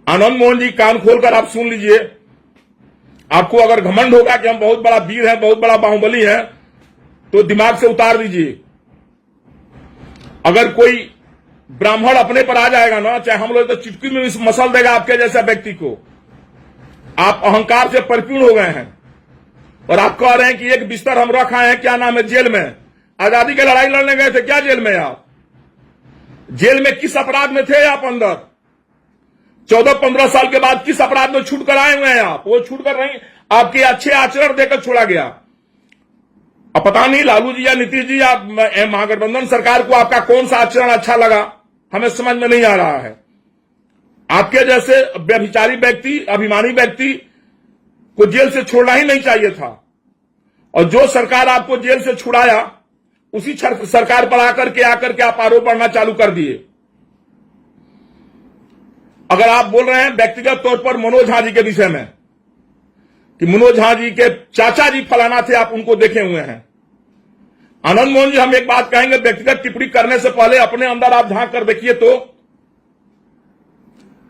आनंद मोहन जी, कान खोलकर आप सुन लीजिए। आपको अगर घमंड होगा कि हम बहुत बड़ा वीर है, बहुत बड़ा बाहुबली है, तो दिमाग से उतार दीजिए। अगर कोई ब्राह्मण अपने पर आ जाएगा ना, चाहे हम लोग, तो चुटकी में मसल देगा आपके जैसा व्यक्ति को। आप अहंकार से परिपूर्ण हो गए हैं और आप कह रहे हैं कि एक बिस्तर हम रखा है, क्या नाम है, जेल में। आजादी की लड़ाई लड़ने गए थे क्या जेल में? आप जेल में किस अपराध में थे? आप अंदर 14-15 साल के बाद किस अपराध में छूट कर आए हुए हैं आप? वो छूट कर नहीं, आपके अच्छे आचरण देकर छोड़ा गया। अब पता नहीं लालू जी या नीतीश जी या महागठबंधन सरकार को आपका कौन सा आचरण अच्छा लगा, हमें समझ में नहीं आ रहा है। आपके जैसे व्यभिचारी व्यक्ति, अभिमानी व्यक्ति को जेल से छोड़ना ही नहीं चाहिए था। और जो सरकार आपको जेल से छुड़ाया, उसी सरकार पर आकर के आप आरोप बढ़ना चालू कर दिए। अगर आप बोल रहे हैं व्यक्तिगत तौर पर मनोज झा जी के विषय में कि मनोज झा जी के चाचा जी फलाना थे, आप उनको देखे हुए हैं। आनंद मोहन जी, हम एक बात कहेंगे, व्यक्तिगत टिप्पणी करने से पहले अपने अंदर आप झांक कर देखिए तो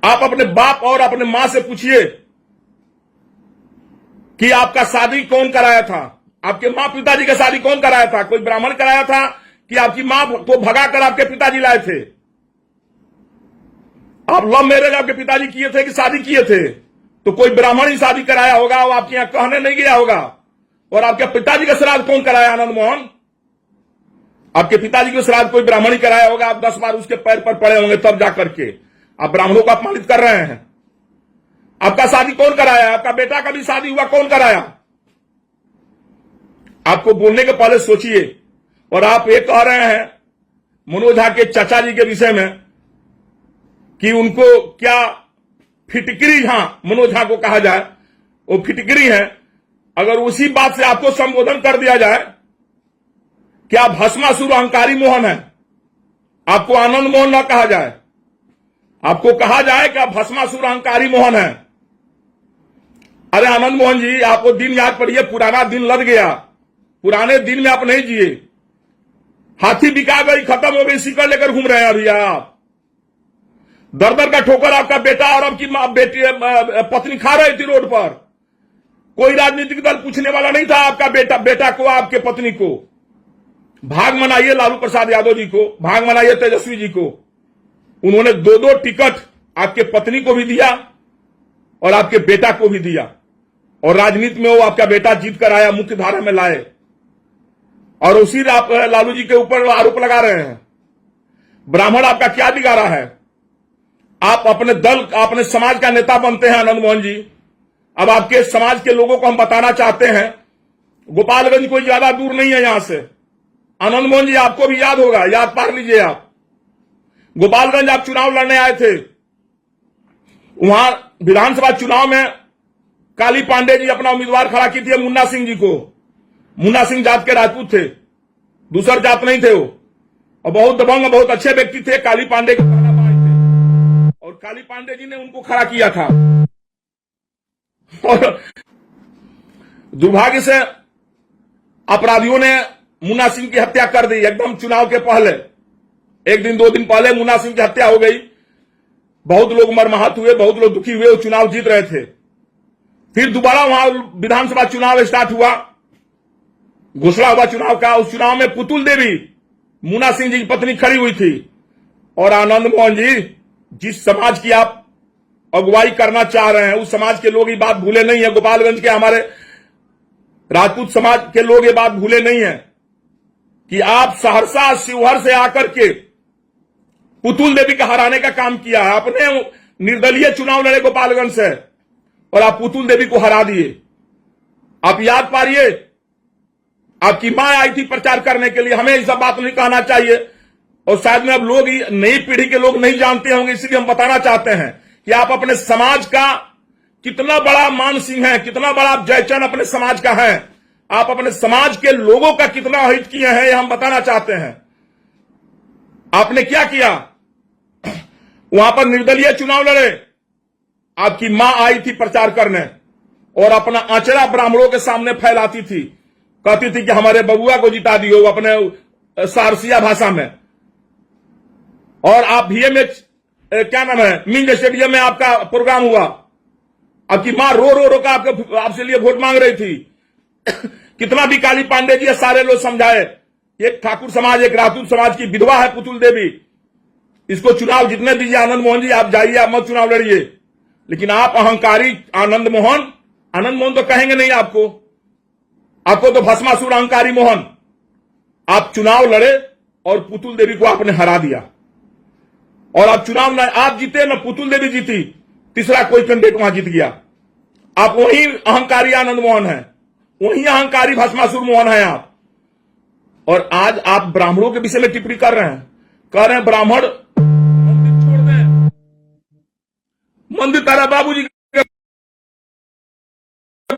आप अपने बाप और अपने मां से पूछिए कि आपका शादी कौन कराया था? आपके मां पिताजी का शादी कौन कराया था? कोई ब्राह्मण कराया था कि आपकी मां को भगाकर आपके पिताजी लाए थे? आप लव मैरिज आपके पिताजी किए थे कि शादी किए थे? तो कोई ब्राह्मण ही शादी कराया होगा, वो आपके यहां कहने नहीं गया होगा। और आपके पिताजी का श्राद्ध कौन कराया? आनंद मोहन, आपके पिताजी का श्राद्ध कोई ब्राह्मण ही कराया होगा। आप 10 बार उसके पैर पर पड़े होंगे, तब जाकर के आप ब्राह्मणों को अपमानित कर रहे हैं। आपका शादी कौन कराया? आपका बेटा का भी शादी हुआ, कौन कराया? आपको बोलने के पहले सोचिए। और आप ये कह रहे हैं मनोज झा के चाचा जी के विषय में कि उनको क्या फिटकरी झा, मनोज झा को कहा जाए, वो फिटकरी है। अगर उसी बात से आपको संबोधन कर दिया जाए कि आप भस्मासुर अहंकारी मोहन है, आपको आनंद मोहन न कहा जाए, आपको कहा जाए कि आप भस्मासुर अहंकारी मोहन है। अरे आनंद मोहन जी, आपको दिन याद पड़िए, पुराना दिन लद गया, पुराने दिन में आप नहीं जिए। हाथी बिका गई, खत्म हो गई, सिकड़ लेकर घूम रहे हैं अभी आप। दर दर का ठोकर आपका बेटा और आपकी बेटी पत्नी खा रही थी रोड पर। कोई राजनीतिक दल पूछने वाला नहीं था आपका बेटा को, आपके पत्नी को। भाग मनाइए लालू प्रसाद यादव जी को, भाग मनाइए तेजस्वी जी को। उन्होंने 2-2 टिकट आपके पत्नी को भी दिया और आपके बेटा को भी दिया। और राजनीति में वो आपका बेटा जीत कर आया, मुख्य धारा में लाए। और उसी लालू जी के ऊपर आरोप लगा रहे हैं। ब्राह्मण आपका क्या बिगाड़ा है? आप अपने दल, अपने समाज का नेता बनते हैं आनंद मोहन जी। अब आपके समाज के लोगों को हम बताना चाहते हैं, गोपालगंज कोई ज्यादा दूर नहीं है यहां से। आनंद मोहन जी, आपको भी याद होगा, याद पार लीजिए आप। गोपालगंज आप चुनाव लड़ने आए थे, वहां विधानसभा चुनाव में काली पांडे जी अपना उम्मीदवार खड़ा की थी मुन्ना सिंह जी को। मुन्ना सिंह जात के राजपूत थे, दूसर जात नहीं थे वो, और बहुत दबंग, बहुत अच्छे व्यक्ति थे। काली पांडे के और काली पांडे जी ने उनको खड़ा किया था। और दुर्भाग्य से अपराधियों ने मुन्ना सिंह की हत्या कर दी एकदम चुनाव के पहले। 1 दिन 2 दिन पहले मुन्ना सिंह की हत्या हो गई। बहुत लोग मरमाहत हुए, बहुत लोग दुखी हुए। वो चुनाव जीत रहे थे। फिर दोबारा वहां विधानसभा चुनाव स्टार्ट हुआ, घोषणा हुआ चुनाव का। उस चुनाव में पुतुल देवी, मुन्ना सिंह जी की पत्नी, खड़ी हुई थी। और आनंद मोहन जी, जिस समाज की आप अगुवाई करना चाह रहे हैं, उस समाज के लोग ये बात भूले नहीं है। गोपालगंज के हमारे राजपूत समाज के लोग ये बात भूले नहीं है कि आप सहरसा, शिवहर से आकर के पुतुल देवी का हराने का काम किया है। अपने निर्दलीय चुनाव लड़े गोपालगंज से और आप पुतुल देवी को हरा दिए। आप याद पारिए, आपकी मां आई थी प्रचार करने के लिए। हमें ये सब बात नहीं कहना चाहिए, और शायद में अब लोग, नई पीढ़ी के लोग नहीं जानते होंगे, इसलिए हम बताना चाहते हैं कि आप अपने समाज का कितना बड़ा मान सिंह है, कितना बड़ा जयचंद अपने समाज का है। आप अपने समाज के लोगों का कितना हित किए हैं, यह हम बताना चाहते हैं। आपने क्या किया? वहां पर निर्दलीय चुनाव लड़े, आपकी मां आई थी प्रचार करने और अपना आंचड़ा ब्राह्मणों के सामने फैलाती थी, कहती थी कि हमारे बबुआ को जिता दियो, अपने सारसिया भाषा में। और आप क्या नाम है, मिंज स्टेडियम में आपका प्रोग्राम हुआ। आपकी मां रो रो रो का आपसे लिए वोट मांग रही थी। कितना भी काली पांडे जी सारे लोग समझाए, एक ठाकुर समाज, एक राजपूत समाज की विधवा है पुतुल देवी, इसको चुनाव जीतने दीजिए। आनंद मोहन जी आप जाइए, आप मत चुनाव लड़िए। लेकिन आप अहंकारी आनंद मोहन तो कहेंगे नहीं आपको तो भस्मासुर अहंकारी मोहन। आप चुनाव लड़े और पुतुल देवी को आपने हरा दिया, और आप चुनाव न आप जीते न पुतुल देवी जीती, तीसरा कोई कैंडिडेट वहां जीत गया। आप वही अहंकारी आनंद मोहन है, वही अहंकारी भस्मासुर मोहन है आप। और आज आप ब्राह्मणों के विषय में टिप्पणी कर रहे हैं ब्राह्मण मंदिर छोड़ दें, मंदिर तारा बाबूजी।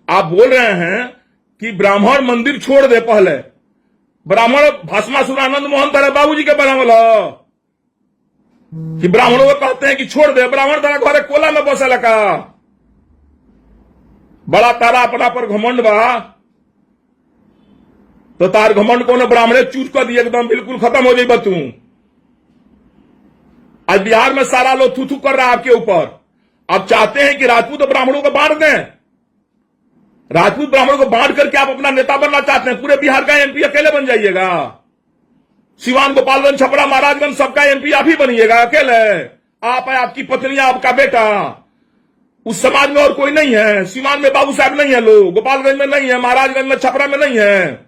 आप बोल रहे हैं कि ब्राह्मण मंदिर छोड़ दे, पहले ब्राह्मण भस्मासुर आनंद मोहन तारा बाबूजी के बनावल हो कि ब्राह्मणों को कहते हैं कि छोड़ दे। ब्राह्मण तारा घरे कोला में बसल का, बड़ा तारा अपना पर घमंड बा, तो तार घमंड को न ब्राह्मणे चूट कर दिए, एकदम बिल्कुल खत्म हो जाए तू। आज बिहार में सारा लोग थू थू कर रहा है आपके ऊपर। आप चाहते हैं कि राजपूत ब्राह्मणों को बांट दें, राजपूत ब्राह्मणों को बांट करके आप अपना नेता बनना चाहते हैं। पूरे बिहार का एमपी अकेले बन जाइएगा, सिवान, गोपालगंज, छपरा, महाराजगंज सबका एमपी आप ही बनिएगा अकेले। आप है, आपकी पत्नी, आपका बेटा, उस समाज में और कोई नहीं है। सिवान में बाबू साहब नहीं है, लोग गोपालगंज में नहीं है, महाराजगंज में, छपरा में नहीं है।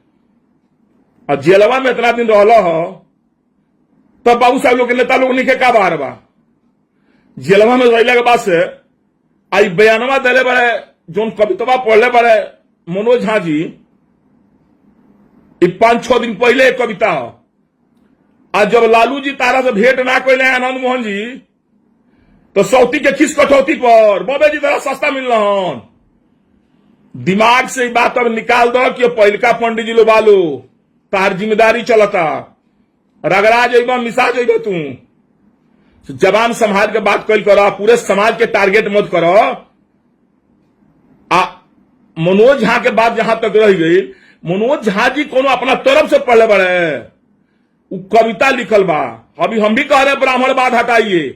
और जेलवा में इतना दिन रहला हो तब बाबू साहब लोग के नेता लोग लिखे का बार बा। जेलवा में रहने के बाद से आई बयानवा दिले बड़े, जो कवितवा पढ़ले बड़े मनोज झा जी, 5-6 दिन पहले एक कविता हो। आज जब लालू जी तारा से भेंट ना कैले आनंद मोहन जी, तो सौती के खिस कटौती पर बबे जी तरह सस्ता मिल रहा। दिमाग से ये बात अब निकाल दो कि पहलका पंडित जी लो बालो, तार जिम्मेदारी चलता, रगड़ा जेबा, मिसा जेबा। तू जबान संभाल के बात कल करो, पूरे समाज के टारगेट मत करो। मनोज झा के बात जहां तक रह गई, मनोज झा जी कोनो अपना तरफ से पढ़ले बड़े, वो कविता लिखल बा। अभी हम भी कह रहे ब्राह्मणवाद हटाइए,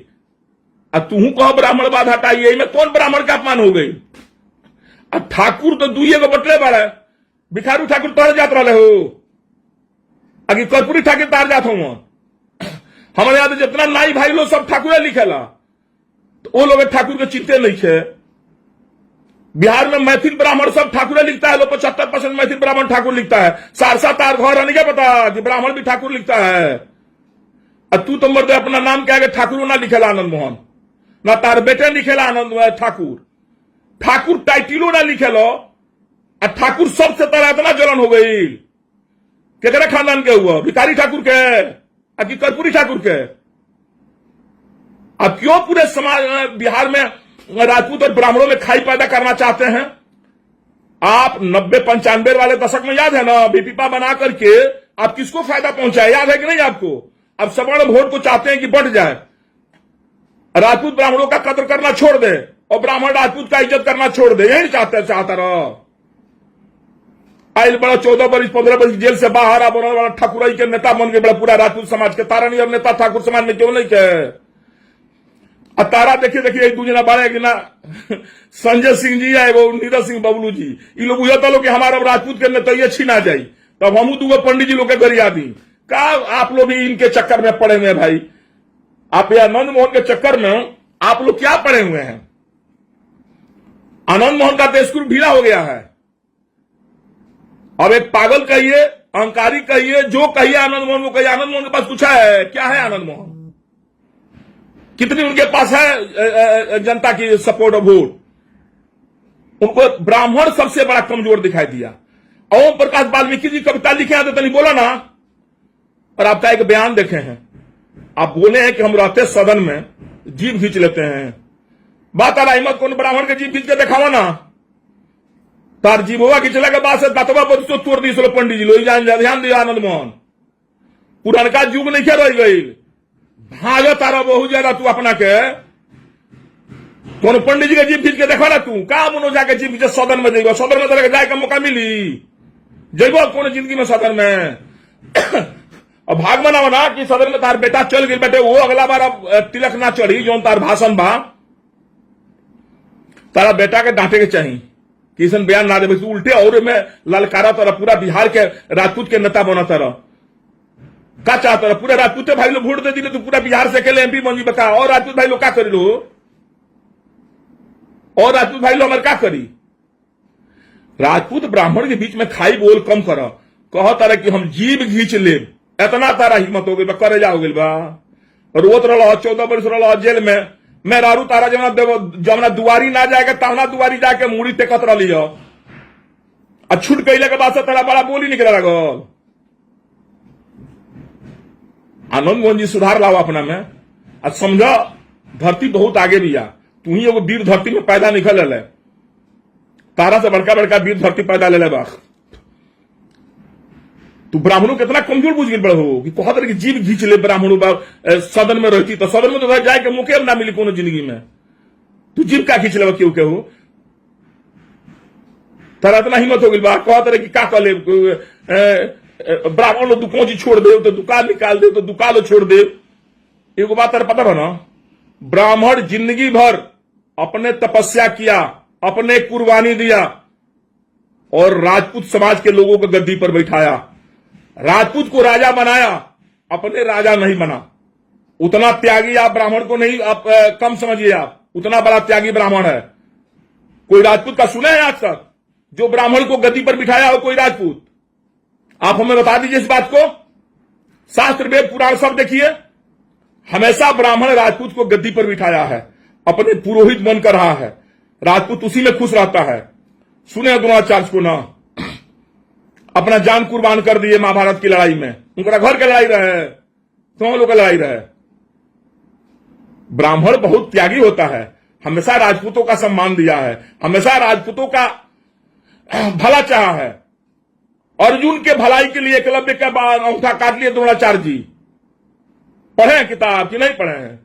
और तू कह ब्राह्मणवाद हटाइए, इनमें कौन ब्राह्मण का अपमान हो गई? ठाकुर तो दुइये को बटले बड़े, भिखारू ठाकुर तर जात रहे हो, अगर कर्पूरी ठाकुर तार जात हो। हमारे याद जितना नाई भाई लोग सब ठाकुर लिखेला, तो वो लोग ठाकुर के चिंते नहीं है। बिहार में मैथिल ब्राह्मण सब ठाकुर लिखता है, लोग 75% मैथिल ब्राह्मण ठाकुर लिखता है। सारसा तार घर है, नहीं क्या पता कि ब्राह्मण भी ठाकुर लिखता है। और तू तो मर्द अपना नाम क्या ठाकुर ना लिखेला आनंद मोहन, ना तार बेटे लिखेला आनंद ठाकुर, ठाकुर टाइटिलो ना लिखेलो। और ठाकुर सबसे तरह इतना जलन हो गई, केकरे खानदान के हुआ, भिखारी ठाकुर के कि कर्पूरी ठाकुर के? अब क्यों पूरे समाज बिहार में राजपूत और ब्राह्मणों में खाई पैदा करना चाहते हैं? आप 90-95 वाले दशक में याद है ना, बीपीपा बना करके आप किसको फायदा पहुंचाए, याद है कि नहीं आपको? अब सवर्ण वोट को चाहते हैं कि बढ़ जाए, राजपूत ब्राह्मणों का कदर करना छोड़ दे और ब्राह्मण राजपूत का इज्जत करना छोड़ दे, यही चाहता रहो। आइल बड़ा 14 वर्ष 15 वर्ष जेल से बाहर आ बड़ा ठाकुराई के नेता बन गए, बड़ा पूरा राजपूत समाज के तारा नहीं। अब नेता ठाकुर समाज में क्यों नहीं के? तारा देखिए एक दूसरा बारे कि ना संजय सिंह जी है, वो नीरज सिंह बबलू जी, ये लोग बुझता लोग कि हमारा राजपूत के नेता छीना जाये, तब हम दूगो पंडित जी लोग के गरिया दी का। आप लोग भी इनके चक्कर में पड़े हुए हैं भाई। आप ये आनंद मोहन के चक्कर में आप लोग क्या पड़े हुए हैं? आनंद मोहन का देश कुल ढीला हो गया है। अब एक पागल कहिए, अहंकारी कहिए, जो कहिए आनंद मोहन को कहिए। आनंद मोहन के पास कुछ है क्या? है आनंद मोहन? कितनी उनके पास है जनता की सपोर्ट और वोट? उनको ब्राह्मण सबसे बड़ा कमजोर दिखाई दिया। ओम प्रकाश वाल्मीकि जी कविता लिखे हैं तो नहीं बोला ना। और आपका एक बयान देखे हैं, आप बोले हैं कि हम रहते सदन में जीभ खींच लेते हैं। बात आ रहा कौन ब्राह्मण के जीभ खींच के दिखावा ना, तार जीभवा खींचला के बाद से दातवा पर तो तोड़ दी पंडित जी लोग। ध्यान दिया आनंद मोहन, पुरानका युग नहीं क्या रह गई, भाजो तारा बहुत ज्यादा तू अपना के। कौन पंडित जी के जीभ खींच के देखा ना तू, का मनोजा के जीभ खींचे सदन में जेबो? सदन में जाए का मौका मिली जेबो कौन जिंदगी में सदन में? और भाग बनाओ ना कि सदन में तार बेटा चल गई बेटे, वो अगला बार अब तिलक ना चढ़ी जो तार भाषण बा, तारा बेटा के डांटे के चाहिए कि इसन बयान ना दे, तू उल्टे और में ललकारा तरह पूरा बिहार के राजपूत के नेता बना तरह का चाहता रहा, पूरे राजपूत भाई लोग वोट दे दिले तो पूरा बिहार से अकेले एमपी बन जी, बता और राजपूत भाई लोग क्या करी लो, और राजपूत भाई लोग हमारे क्या करी। राजपूत ब्राह्मण के बीच में खाई बोल कम करो, कहो तारा कि हम जीव घींच ले, इतना तारा हिम्मत हो गई करे जाओगे बा, रोत रहा 14 वर्ष रहा जेल में, मैं रारू तारा जमना दुआरी ना जाएगा तमना दुआरी जाके मुड़ी टेकत रह लियो, और छूट कैले के बाद से तारा बड़ा बोली निकल लगल। आनंद मोहन जी सुधार लाओ अपना में, और समझो धरती बहुत आगे भी आ, तू ही एगो वीर धरती में पैदा निकल ले, तारा से बड़का बड़का वीर धरती पैदा ले बा, तू ब्राह्मणों कितना कमजोर बुझ गए हो कि कहत रहे कि जीव घींच ले ब्राह्मणों सदन में रहती तो सदन में तो जाए के मौके ना मिली कोनो जिंदगी में, तू जीव का खींच ले क्यों केहू, तारा इतना हिम्मत हो गई बा, कहत रहे कि का कर ले ब्राह्मण लोग दुकान जी छोड़ दे तो दुकान निकाल दे तो दुकान छोड़ दे। एगो बात तेरे पता बना, ब्राह्मण जिंदगी भर अपने तपस्या किया, अपने कुर्बानी दिया और राजपूत समाज के लोगों को गद्दी पर बैठाया, राजपूत को राजा बनाया, अपने राजा नहीं बना। उतना त्यागी आप ब्राह्मण को नहीं आप कम समझिए, आप उतना बड़ा त्यागी ब्राह्मण है। कोई राजपूत का सुना है आज तक जो ब्राह्मण को गद्दी पर बिठाया हो, कोई राजपूत? आप हमें बता दीजिए इस बात को। शास्त्र वेद पुराण सब देखिए, हमेशा ब्राह्मण राजपूत को गद्दी पर बिठाया है, अपने पुरोहित बनकर रहा है, राजपूत उसी में खुश रहता है। सुने द्रोणाचार्य को ना, अपना जान कुर्बान कर दिए महाभारत की लड़ाई में, उनका घर की लड़ाई रहे, तुम लोग का लड़ाई रहे। ब्राह्मण बहुत त्यागी होता है, हमेशा राजपूतों का सम्मान दिया है, हमेशा राजपूतों का भला चाहा है। अर्जुन के भलाई के लिए एकलव्य के बाद अंगूठा काट लिए द्रोणाचार्य जी। पढ़े हैं किताब कि नहीं पढ़े हैं?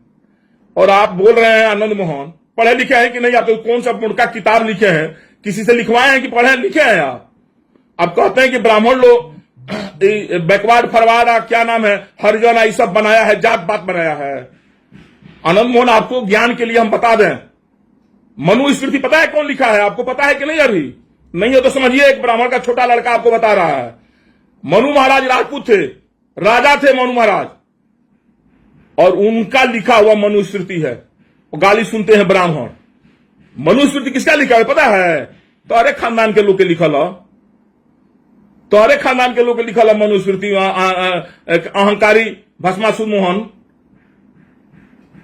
और आप बोल रहे हैं आनंद मोहन पढ़े लिखे हैं कि नहीं? आप तो कौन सा उनका किताब लिखे हैं, किसी से लिखवाए हैं कि पढ़े लिखे हैं? आप कहते हैं कि ब्राह्मण लोग बैकवर्ड फॉरवर्ड क्या नाम है हरिजन ये सब बनाया है, जात पात बनाया है। आनंद मोहन आपको ज्ञान के लिए हम बता दें, मनुस्मृति पता है कौन लिखा है? आपको पता है कि नहीं? अभी नहीं हो तो समझिए, एक ब्राह्मण का छोटा लड़का आपको बता रहा है। मनु महाराज राजपूत थे, राजा थे मनु महाराज, और उनका लिखा हुआ मनुस्मृति है। वो गाली सुनते हैं ब्राह्मण। मनुस्मृति किसका लिखा है पता है? तोरे खानदान के लोग के लिखल है, तोरे खानदान के लोग के लिखल है मनुस्मृति। अहंकारी भस्मासुर मोहन,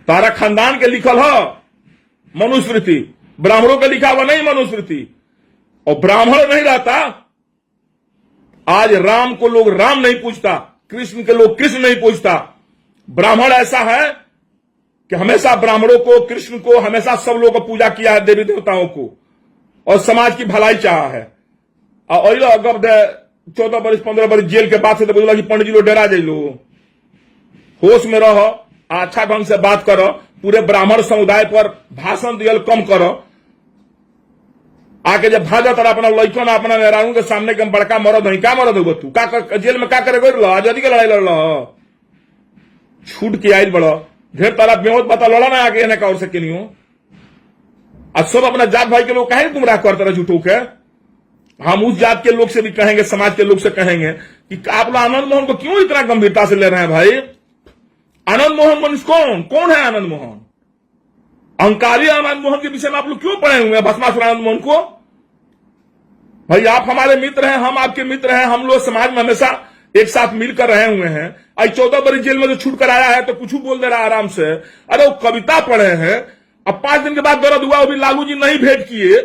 तारा खानदान के लिखल है मनुस्मृति, ब्राह्मणों के लिखा हुआ नहीं मनुस्मृति। और ब्राह्मण नहीं रहता, आज राम को लोग राम नहीं पूछता, कृष्ण के लोग कृष्ण नहीं पूछता। ब्राह्मण ऐसा है कि हमेशा ब्राह्मणों को, कृष्ण को, हमेशा सब लोगों को पूजा किया है, देवी देवताओं को, और समाज की भलाई चाहा है। और 14 वर्ष 15 वर्ष जेल के बाद से तो बोला कि पंडित जी लोग डरा जाइलो, होश में रहो, अच्छा ढंग से बात करो, पूरे ब्राह्मण समुदाय पर भाषण दियल कम करो। आके जब भाजा तरह अपना लड़कों अपना मेहरानों के सामने के बड़का मरद है, क्या मरद होगा तू? का जेल में क्या करे आजादी का लड़ाई लड़ छूट के आयल बड़ो ढेर तारा बेहोत बता लड़ा ना आगे ना और सके नहीं हो। आज सब अपना जात भाई के लोग कहेंगे गुमराह करते रहे झूठों के। हम उस जात के लोग से भी कहेंगे, समाज के लोग से कहेंगे कि आप लोग आनंद मोहन को क्यों इतना गंभीरता से ले रहे हैं भाई? आनंद मोहन मनुष्य कौन है? आनंद मोहन अहंकारी आनंद मोहन के विषय में आप लोग क्यों पढ़े हुए हैं? भस्मासुर आनंद मोहन को भाई आप हमारे मित्र हैं, हम आपके मित्र हैं, हम लोग समाज में हमेशा एक साथ मिलकर रहे हुए हैं। आज 14 वर्ष जेल में जो छूट कर आया है तो कुछ बोल दे रहा है आराम से। अरे वो कविता पढ़े हैं, अब 5 दिन के बाद दर्द हुआ, वो भी लालू जी नहीं भेंट किए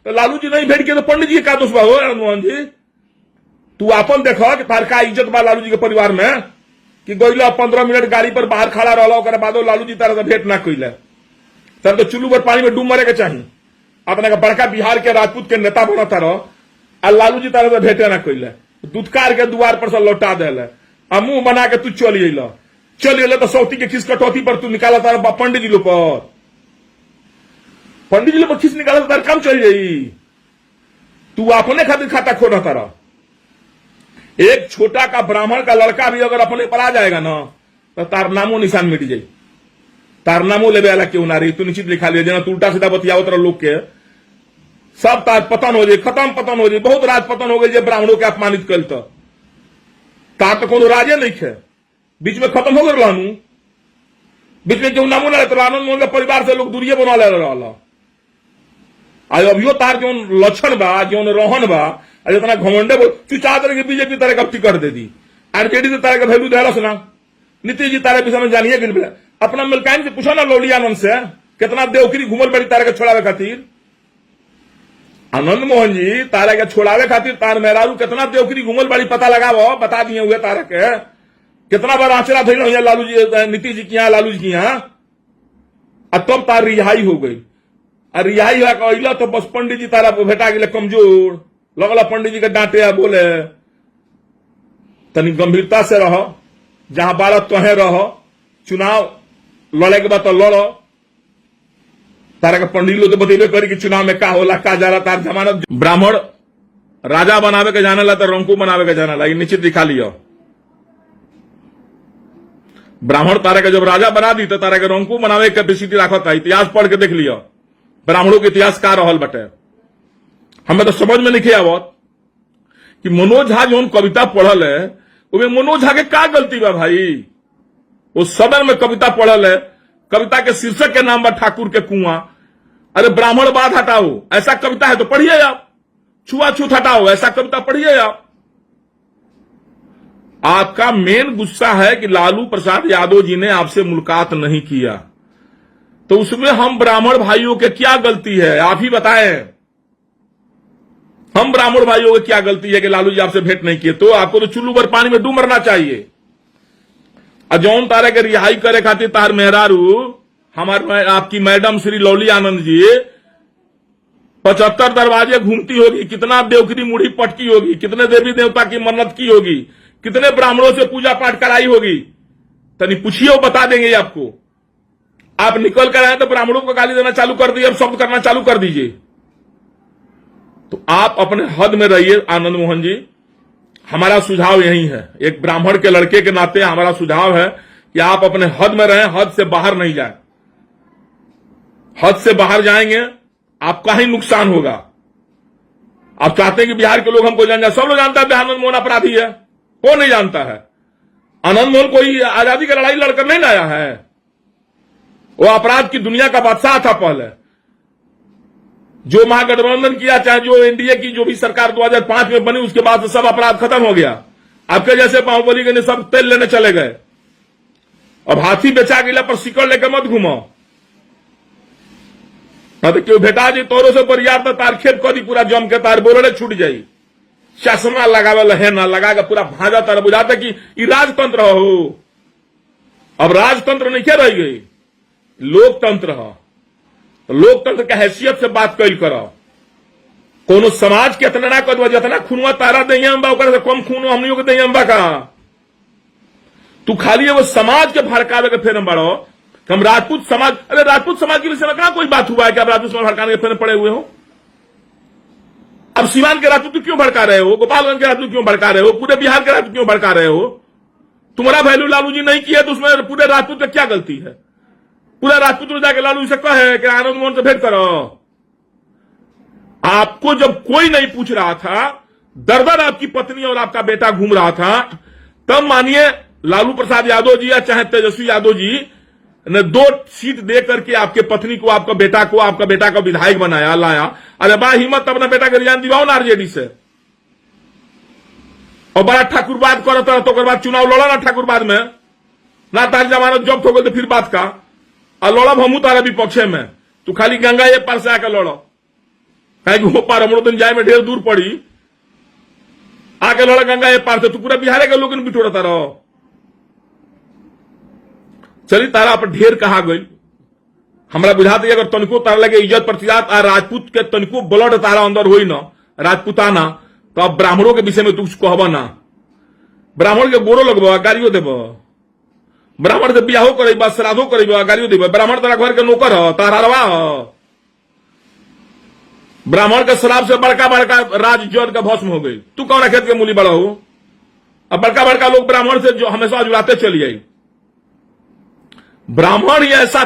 तो लालू जी नहीं भेंट किए तो पंडित जी का दोष हो आनंद मोहन जी? तू अपन देखो कि तार का इज्जत बा लालू जी के परिवार में कि गई 15 मिनट गाड़ी पर बाहर खड़ा रहा बाद लालू जी तारा से भेंट ना कैले, तर तो चुल्लू पर पानी में डूब मरे के चाहिए। अपने का बड़का बिहार के राजपूत के नेता बनता रहो और लालू जी तारा से भेंटे ना कैले, दुदकार के द्वार पर से लौटा दे, मुंह बना के तू चल तो सौती के खिस कटौती पर तू निकाला तारा पंडित जी लोग पर, पंडित जी लोग पर खिस निकाला तारा काम चल जाई। तू अपने खातिर खाता खोना तारा। एक छोटा का ब्राह्मण का लड़का भी अगर अपने पर आ जाएगा ना तो तार नामो निशान मिट जाए। तार नामो लेवे वाला क्यों ना रही, तू निश्चित लिखा लिया जना तू उल्टा सीधा बतियाओ तरह लोग के सब तार पतन हो जाए, खत्म पतन हो जाए। बहुत राज पतन हो गई ब्राह्मणों के अपमानित कल तो तार तो कोनो राजे नहीं है, बीच में खत्म हो गए लानू, बीच में क्यों नामो ना तो आनंद मोहन के परिवार से लोग दूरिये बना ले रहा। आज अभियो तार जो लक्षण बा, जो रोहन बा, जितना घमंडे बोल तू चाहते रहे बीजेपी तारे कब टिकट दे दी, आरजेडी से तारे का वैल्यू दे रहा सुना। नीतीश जी तारे विषय में जानिए कि अपना मिलकाइन से पूछो ना लौली आनंद से कितना देवगिरी घूमल बड़ी तारे के छोड़ावे खातिर। आनंद मोहन जी तारे के छोड़ावे खातिर तार मेहरारू कितना देवगिरी घूमल बड़ी पता लगावो, बता दिए हुए तारे के कितना बार आंचरा धैल हुई लालू जी, नीतीश जी की यहाँ, लालू जी की यहाँ, तब तार रिहाई हो गई। रिहाई हुआ तो बस पंडित जी तारा भेटा गए कमजोर, लगला पंडित जी के डांटे बोले तनी गंभीरता से रहो, जहां बारह तोहे रहो, चुनाव लड़े के बाद तो लड़ो। तारा के पंडित लोग तो बतेबे करी कि चुनाव में का होला का जा रहा, तार जमानत ब्राह्मण राजा बनावे के जाने ला तो रंकू बनावे के जाने ला, ये निश्चित दिखा लियो। ब्राह्मण तारा के जब राजा बना दी तो तारा के रंकू बनावे के कैपेसिटी रखा था। इतिहास पढ़ के देख लियो ब्राह्मणों के इतिहास का रहल बटे। हमें तो समझ में नहीं आवत कि मनोज झा जो कविता पढ़ल है उसमें मनोज झा के का गलती बा भाई। वो सदन में कविता पढ़ल है, कविता के शीर्षक के नाम बा ठाकुर के कुआं। अरे ब्राह्मणवाद हटाओ ऐसा कविता है तो पढ़िए आप, छुआछूत हटाओ ऐसा कविता पढ़िए आप। आपका मेन गुस्सा है कि लालू प्रसाद यादव जी ने आपसे मुलाकात नहीं किया, तो उसमें हम ब्राह्मण भाइयों के क्या गलती है आप ही बताएं। हम ब्राह्मण भाइयों की क्या गलती है कि लालू जी आपसे भेंट नहीं किए? तो आपको तो चुल्लू भर पानी में डूब मरना चाहिए। अजौन तारे के रिहाई करे खातिर तार मेहरारू हमारे आपकी मैडम श्री लौली आनंद जी 75 दरवाजे घूमती होगी, कितना देवगिरी मुढ़ी पटकी होगी, कितने देवी देवता की मन्नत की होगी, कितने ब्राह्मणों से पूजा पाठ कराई होगी, तनी पूछिए वो बता देंगे आपको। आप निकल कर आए तो ब्राह्मणों को गाली देना चालू कर दिए, अब शब्द करना चालू कर दीजिए। तो आप अपने हद में रहिए आनंद मोहन जी, हमारा सुझाव यही है। एक ब्राह्मण के लड़के के नाते हमारा सुझाव है कि आप अपने हद में रहें, हद से बाहर नहीं जाए। हद से बाहर जाएंगे आपका ही नुकसान होगा। आप चाहते हैं कि बिहार के लोग हमको जान जाए, सब लोग जानता है बिहार आनंद मोहन अपराधी है, कौन नहीं जानता है। आनंद मोहन कोई आजादी की लड़ाई लड़कर नहीं लाया है, वो अपराध की दुनिया का बादशाह था। पहले जो महागठबंधन किया, चाहे जो एनडीए की जो भी सरकार 2005 में बनी, उसके बाद सब अपराध खत्म हो गया। आपके जैसे बाहुबली के सब तेल लेने चले गए। अब हाथी बेचा गया पर सिकड़ लेकर मत घूमो, तो क्यों भेटा जी तोरो से परियार तो तार खेत करी पूरा जम के तार बोरड़े छूट जाई। चश्मा लगावे है ना लगा के पूरा भाजा तार बुझाता कि ये राजतंत्र हो। अब राजतंत्र नहीं क्या रह गई, लोकतंत्र हो। तो लोकतंत्र के हैसियत से बात कैल करो। कोनो समाज के इतना ना कर जितना खूनवा तारा दही अम्बा से कम खून हमनियों के दही अम्बा का। तू खाली वो समाज के भड़कावे के फेर बढ़ो। हम राजपूत समाज, अरे राजपूत समाज के विषय में कहां कोई बात हुआ है कि आप राजपूत समाज भड़काने के फेर पड़े हुए हो? अब सीवान के राजपूत क्यों भड़का रहे हो, गोपालगंज के राजपूत क्यों भड़का रहे हो, पूरे बिहार के राजपूत क्यों भड़का रहे हो? तुम्हारा वैल्यू लालू जी नहीं किया तो उसमें पूरे राजपूत का क्या गलती है? पूरा राजपूत जाके लालू से कहे कि आनंद मोहन से भेंट करो। आपको जब कोई नहीं पूछ रहा था, दर दर आपकी पत्नी और आपका बेटा घूम रहा था, तब मानिए लालू प्रसाद यादव जी या चाहे तेजस्वी यादव जी ने 2 सीट दे करके आपके पत्नी को, आपका बेटा का विधायक बनाया, लाया। अरे बड़ा हिम्मत अपना बेटा के रिजाइन दिवाओ ना आरजेडी से। और बड़ा ठाकुरवाद करता तो बाद चुनाव लड़ा ना ठाकुरवाद में, ना तार जमानत जब्त हो गई तो फिर बात का। और लड़ब हमू तारा विपक्षे में, तू खाली गंगा ये पार से आकर लड़ो, कहीं वो पार हमरो दिन जाए में ढेर दूर पड़ी, आके लड़ा गंगा ये पार से, तू पूरा बिहार के लोग बिठोड़ता रहो। चली तारा पर ढेर कहा गई। हमरा बुझाते अगर तनिको तारा लगे इज्जत प्रतिजात आ राजपूत के तनिको ब्लड तारा अंदर होई ना राजपूताना, तो अब ब्राह्मणों के विषय में तू कहबा ना। ब्राह्मण के गोरो लगबा, गाड़ियों देब, ब्राह्मण से बियाहो करेबा, श्राद्धो करेबा, गाड़ियों देबा। ब्राह्मण तारा घर के नौकर हो, तारा हो। ब्राह्मण के शराब से बड़का बड़का राज जड़ का भस्म हो गई। तू कौन खेत के मूली बड़ा हो? अब बड़का बड़का लोग ब्राह्मण से जो हमेशा जुड़ाते चली आई। ब्राह्मण ही ऐसा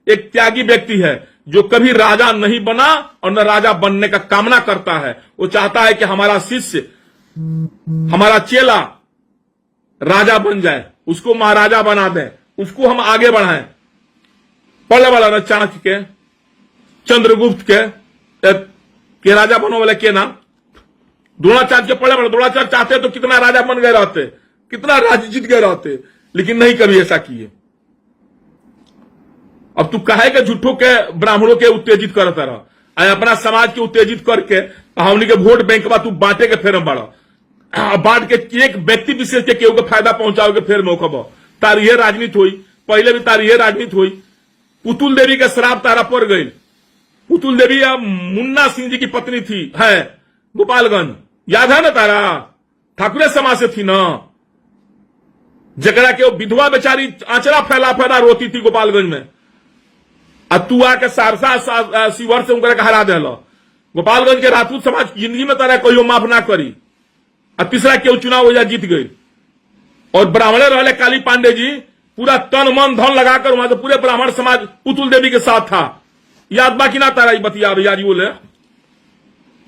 एक त्यागी व्यक्ति है जो कभी राजा नहीं बना और न राजा बनने का कामना करता है। वो चाहता है कि हमारा शिष्य, हमारा चेला राजा बन जाए, उसको महाराजा बना दें, उसको हम आगे बढ़ाएं। पढ़ने वाला ना चाणक्य के, चंद्रगुप्त के राजा बनो वाले के नाम द्रोणाचार्य के पढ़े वाले। द्रोणाचार्य चाहते तो कितना राजा बन गए रहते, कितना राज्य जीत गए रहते, लेकिन नहीं कभी ऐसा किए। अब तू कहे के झूठों के ब्राह्मणों के उत्तेजित करता रहा, अपना समाज के उत्तेजित करके हमनी के वोट बैंक बा तू बांटे के फेर में बढ़ा, बांट के एक व्यक्ति विशेष के केहू के फायदा पहुंचाओ के फेर मौका बा। तार यह राजनीति हुई, पहले भी तार यह राजनीति हुई। पुतुल देवी के श्राप तारा पड़ गई। पुतुल देवी मुन्ना सिंह जी की पत्नी थी, है गोपालगंज, याद है ना तारा? ठाकुरे समाज से थी ना, जकरा के वो विधवा बेचारी आंचरा फैला फैला रोती थी गोपालगंज में। तू आके सहरसा शिवर से उनका हरा दे। गोपालगंज के राजपूत समाज जिंदगी में तारा कोई माफ ना करी। तीसरा केहू चुनाव हो जा जीत गई। और ब्राह्मणे रहले काली पांडे जी, पूरा तन मन धन लगाकर वहां से पूरे ब्राह्मण समाज पुतुल देवी के साथ था। याद बाकी ना तारा बतिया याद बोले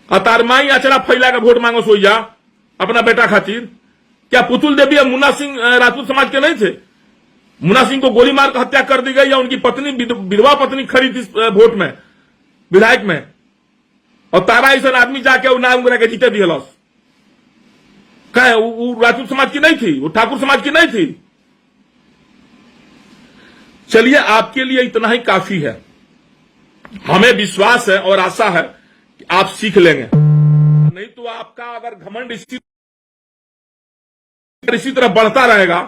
तार माई अचरा फैला के वोट मांगो सोई जा अपना बेटा खातिर। क्या पुतुल देवी और मुन्ना सिंह राजपूत समाज के नहीं थे? मुन्ना सिंह को गोली मार कर हत्या कर दी गई या उनकी पत्नी विधवा पत्नी खड़ी थी वोट में, विधायक में, और तारा ऐसा आदमी जाके नाम के जीते दिलस। कहे वो राजपूत समाज की नहीं थी, वो ठाकुर समाज की नहीं थी। चलिए, आपके लिए इतना ही काफी है। हमें विश्वास है और आशा है कि आप सीख लेंगे। नहीं तो आपका अगर घमंड इसी तरह बढ़ता रहेगा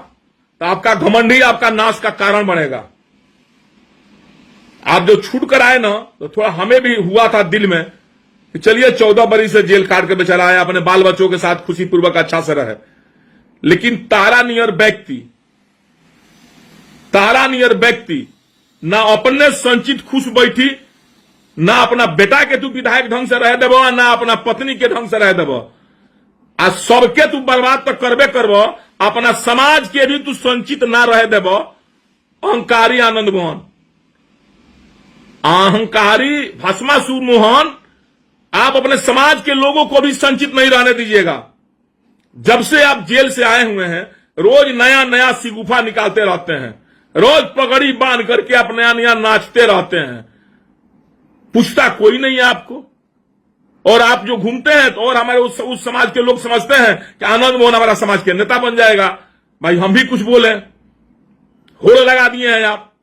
तो आपका घमंड ही आपका नाश का कारण बनेगा। आप जो छूट कर आए ना, तो थोड़ा हमें भी हुआ था दिल में कि चलिए 14 बरी से जेल काट के बेचारा आया, अपने बाल बच्चों के साथ खुशी पूर्वक अच्छा से रहे। लेकिन तारा नियर व्यक्ति ना अपने संचित खुश बैठी, ना अपना बेटा के तू विधायक ढंग से रह देबो, ना अपना पत्नी के ढंग से रह देबो। आ सबके तू बर्बाद तो करबे करबो, अपना समाज के भी तू संचित ना रह देबो। अहंकारी आनंद मोहन, अहंकारी भस्मासुर मोहन, आप अपने समाज के लोगों को भी संचित नहीं रहने दीजिएगा। जब से आप जेल से आए हुए हैं, रोज नया नया सिगुफा निकालते रहते हैं, रोज पगड़ी बांध करके आप नया नया नाचते रहते हैं। पूछता कोई नहीं है आपको। और आप जो घूमते हैं तो और हमारे उस समाज के लोग समझते हैं कि आनंद मोहन हमारा समाज के नेता बन जाएगा। भाई हम भी कुछ बोले, होड़ लगा दिए हैं आप।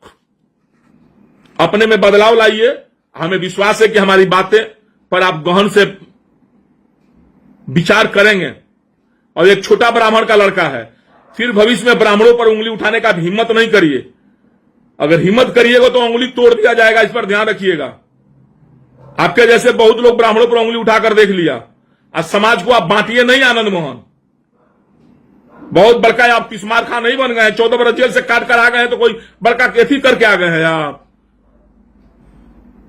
अपने में बदलाव लाइए। हमें विश्वास है कि हमारी बातें पर आप गहन से विचार करेंगे। और एक छोटा ब्राह्मण का लड़का है, फिर भविष्य में ब्राह्मणों पर उंगली उठाने का हिम्मत नहीं करिए। अगर हिम्मत करिएगा तो उंगली तोड़ दिया जाएगा, इस पर ध्यान रखिएगा। आपके जैसे बहुत लोग ब्राह्मणों पर उंगली उठाकर देख लिया। आज समाज को आप बांटिए नहीं। आनंद मोहन बहुत बड़का आप तिस्मार खां नहीं बन गए हैं। 14 बरस जेल से काट कर आ गए हैं तो कोई बड़का कैथी करके आ गए हैं। आप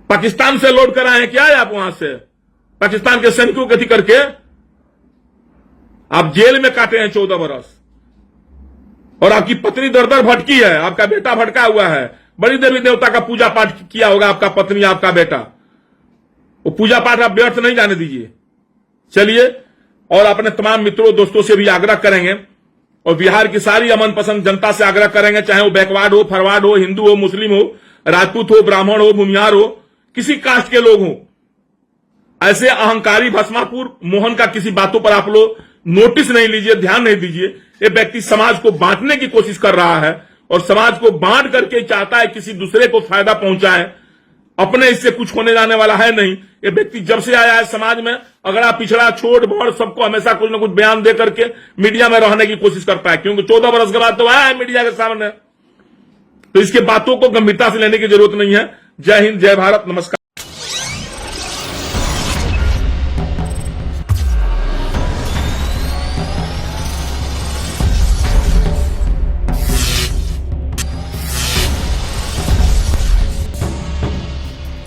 पाकिस्तान से लौट कर आए हैं क्या? आप वहां से पाकिस्तान के सैनिकों कैथी करके आप जेल में काटे हैं 14 बरस। और आपकी पत्नी दर दर भटकी है, आपका बेटा भटका हुआ है। बड़ी देवी देवता का पूजा पाठ किया होगा आपका पत्नी, आपका बेटा। वो पूजा पाठ आप व्यर्थ नहीं जाने दीजिए। चलिए, और अपने तमाम मित्रों दोस्तों से भी आग्रह करेंगे, और बिहार की सारी अमन पसंद जनता से आग्रह करेंगे, चाहे वो बैकवर्ड हो, फॉरवर्ड हो, हिंदू हो, मुस्लिम हो, राजपूत हो, ब्राह्मण हो, भूमिहार हो, किसी कास्ट के लोग हो, ऐसे अहंकारी भस्मापुर मोहन का किसी बातों पर आप लोग नोटिस नहीं लीजिए, ध्यान नहीं दीजिए। ये व्यक्ति समाज को बांटने की कोशिश कर रहा है और समाज को बांट करके चाहता है किसी दूसरे को फायदा पहुंचाए। अपने इससे कुछ होने जाने वाला है नहीं। ये व्यक्ति जब से आया है समाज में, अगर आप पिछड़ा छोड़ बड़ सबको हमेशा कुछ न कुछ बयान दे करके मीडिया में रहने की कोशिश करता है, क्योंकि 14 बरस के बाद तो आया है मीडिया के सामने। तो इसके बातों को गंभीरता से लेने की जरूरत नहीं है। जय हिंद, जय भारत, नमस्कार।